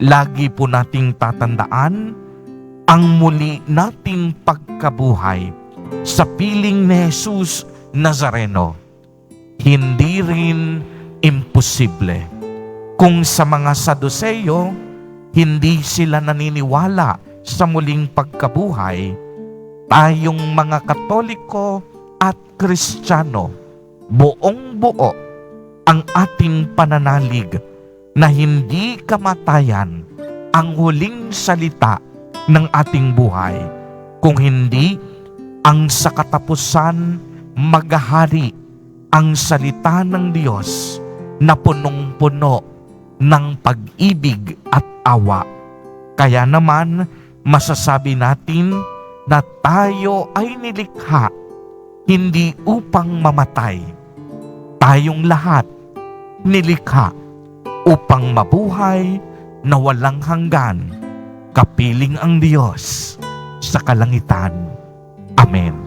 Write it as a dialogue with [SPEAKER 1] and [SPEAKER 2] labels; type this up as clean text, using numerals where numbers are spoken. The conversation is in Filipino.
[SPEAKER 1] lagi po nating tatandaan ang muli nating pagkabuhay sa piling ni Jesus Nazareno. Hindi rin imposible. Kung sa mga Saduseyo, hindi sila naniniwala sa muling pagkabuhay, tayong mga Katoliko at Kristiyano, buong-buo ang ating pananalig na hindi kamatayan ang huling salita ng ating buhay, kung hindi ang sa katapusan maghahari ang salita ng Diyos na punong-puno ng pag-ibig at awa. Kaya naman, masasabi natin na tayo ay nilikha hindi upang mamatay. Tayong lahat nilikha upang mabuhay na walang hanggan, kapiling ang Diyos sa kalangitan. Amen.